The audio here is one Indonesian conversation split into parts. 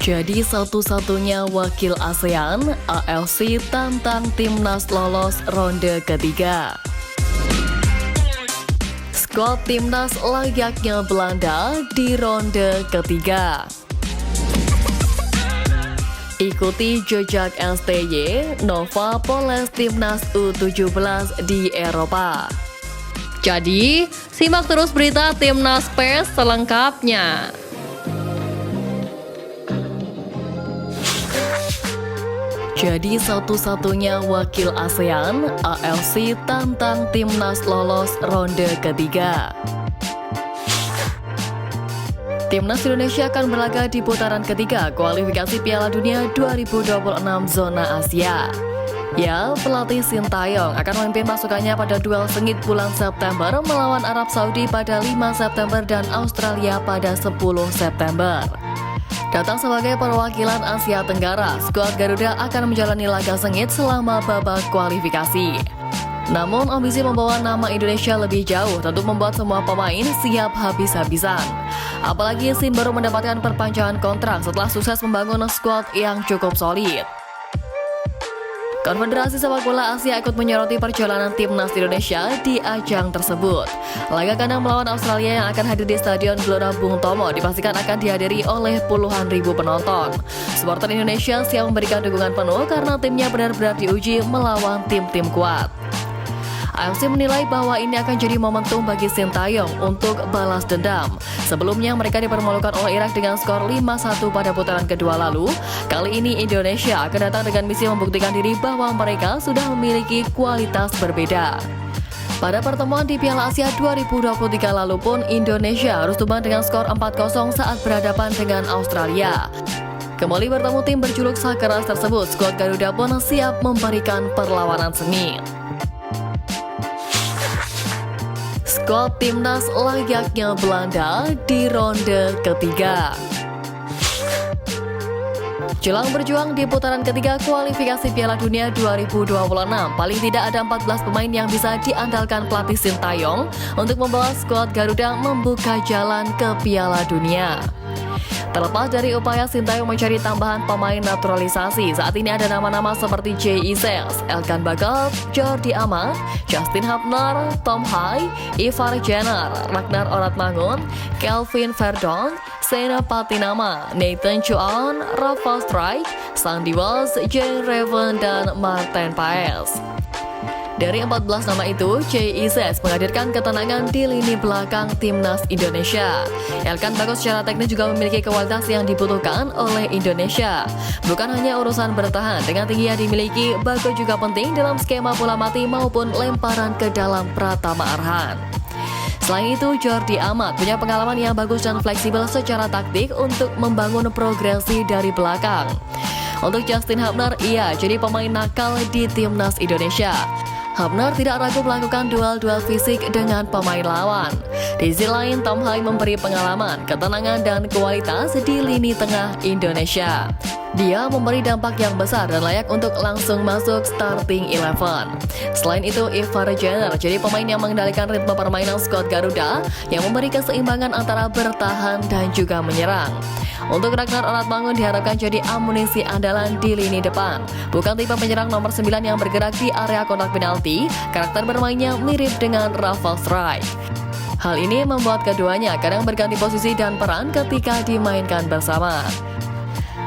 Jadi satu-satunya wakil ASEAN, AFC tantang timnas lolos ronde ketiga. Skuad timnas layaknya Belanda di ronde ketiga. Ikuti jejak STY, Nova Poles timnas U17 di Eropa. Jadi, simak terus berita Timnas PES selengkapnya. Jadi satu-satunya wakil ASEAN, AFC tantang timnas lolos ronde ketiga. Timnas Indonesia akan berlaga di putaran ketiga kualifikasi Piala Dunia 2026 zona Asia. Ya, pelatih Sintayong akan memimpin pasukannya pada duel sengit bulan September melawan Arab Saudi pada 5 September dan Australia pada 10 September. Datang sebagai perwakilan Asia Tenggara, skuad Garuda akan menjalani laga sengit selama babak kualifikasi. Namun, ambisi membawa nama Indonesia lebih jauh tentu membuat semua pemain siap habis-habisan. Apalagi Sin baru mendapatkan perpanjangan kontrak setelah sukses membangun skuad yang cukup solid. Konfederasi Sepak Bola Asia ikut menyoroti perjalanan timnas Indonesia di ajang tersebut. Laga kandang melawan Australia yang akan hadir di Stadion Gelora Bung Tomo dipastikan akan dihadiri oleh puluhan ribu penonton. Supporter Indonesia siap memberikan dukungan penuh karena timnya benar-benar diuji melawan tim-tim kuat. AFC menilai bahwa ini akan jadi momentum bagi Sintayong untuk balas dendam. Sebelumnya mereka dipermalukan oleh Irak dengan skor 5-1 pada putaran kedua lalu. Kali ini Indonesia akan datang dengan misi membuktikan diri bahwa mereka sudah memiliki kualitas berbeda. Pada pertemuan di Piala Asia 2023 lalu pun Indonesia harus tumbang dengan skor 4-0 saat berhadapan dengan Australia. Kembali bertemu tim berjuluk Sakeras tersebut, skuad Garuda pun siap memberikan perlawanan sengit. Skuad timnas layaknya Belanda di ronde ketiga. Jelang berjuang di putaran ketiga kualifikasi Piala Dunia 2026, paling tidak ada 14 pemain yang bisa diandalkan pelatih Sintayong untuk membawa skuad Garuda membuka jalan ke Piala Dunia. Terlepas dari upaya Sintayong mencari tambahan pemain naturalisasi, saat ini ada nama-nama seperti Jay Ises, Elkan Bagot, Jordi Amat, Justin Hubner, Tom Hai, Ivar Jenner, Ragnar Oratmangun, Kelvin Verdonk, Sena Patinama, Nathan Chuan, Rafa Strike, Sandy Wells, Jay Raven, dan Martin Paes. Dari 14 nama itu, Jay Ises menghadirkan ketenangan di lini belakang timnas Indonesia. Elkan Bagot secara teknis juga memiliki kualitas yang dibutuhkan oleh Indonesia. Bukan hanya urusan bertahan, dengan tinggi yang dimiliki, Bagot juga penting dalam skema bola mati maupun lemparan ke dalam Pratama Arhan. Selain itu, Jordi Amat punya pengalaman yang bagus dan fleksibel secara taktik untuk membangun progresi dari belakang. Untuk Justin Hubner, ia jadi pemain nakal di timnas Indonesia. Hubner tidak ragu melakukan duel-duel fisik dengan pemain lawan. Di sisi lain, Tom Hai memberi pengalaman, ketenangan, dan kualitas di lini tengah Indonesia. Dia memberi dampak yang besar dan layak untuk langsung masuk starting 11. Selain itu, Ivar Jenner jadi pemain yang mengendalikan ritme permainan skuad Garuda yang memberi keseimbangan antara bertahan dan juga menyerang. Untuk Ragnar Oratmangun diharapkan jadi amunisi andalan di lini depan. Bukan tipe penyerang nomor 9 yang bergerak di area kotak penalti, karakter bermainnya mirip dengan Rafa Strike. Hal ini membuat keduanya kadang berganti posisi dan peran ketika dimainkan bersama.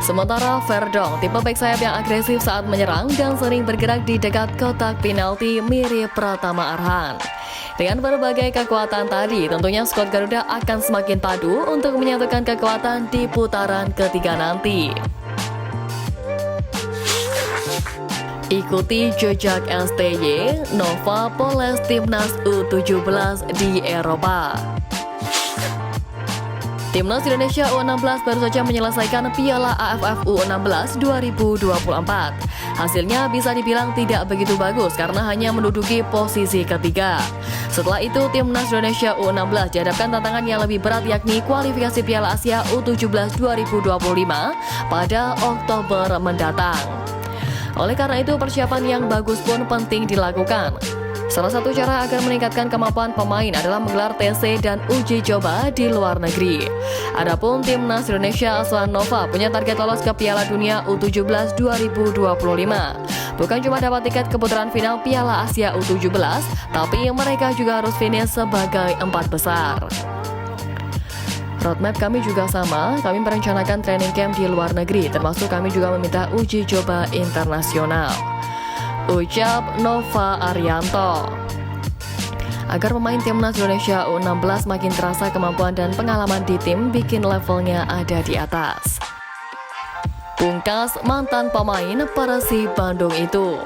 Sementara Verdonk, tipe back sayap yang agresif saat menyerang dan sering bergerak di dekat kotak penalti mirip Pratama Arhan. Dengan berbagai kekuatan tadi, tentunya skuad Garuda akan semakin padu untuk menyatukan kekuatan di putaran ketiga nanti. Ikuti jejak STY, Nova Poles timnas U17 di Eropa. Timnas Indonesia U16 baru saja menyelesaikan Piala AFF U16 2024. Hasilnya bisa dibilang tidak begitu bagus karena hanya menduduki posisi ketiga. Setelah itu, Timnas Indonesia U16 dihadapkan tantangan yang lebih berat yakni kualifikasi Piala Asia U17 2025 pada Oktober mendatang. Oleh karena itu, persiapan yang bagus pun penting dilakukan. Salah satu cara agar meningkatkan kemampuan pemain adalah menggelar TC dan uji coba di luar negeri. Adapun timnas Indonesia Asuhan Nova punya target lolos ke Piala Dunia U17 2025. Bukan cuma dapat tiket ke putaran final Piala Asia U17, tapi mereka juga harus finish sebagai 4 besar. Roadmap kami juga sama, kami merencanakan training camp di luar negeri, termasuk kami juga meminta uji coba internasional, ucap Nova Arianto. Agar pemain timnas Indonesia U16 makin terasa kemampuan dan pengalaman di tim bikin levelnya ada di atas. Pungkas mantan pemain Persib Bandung itu.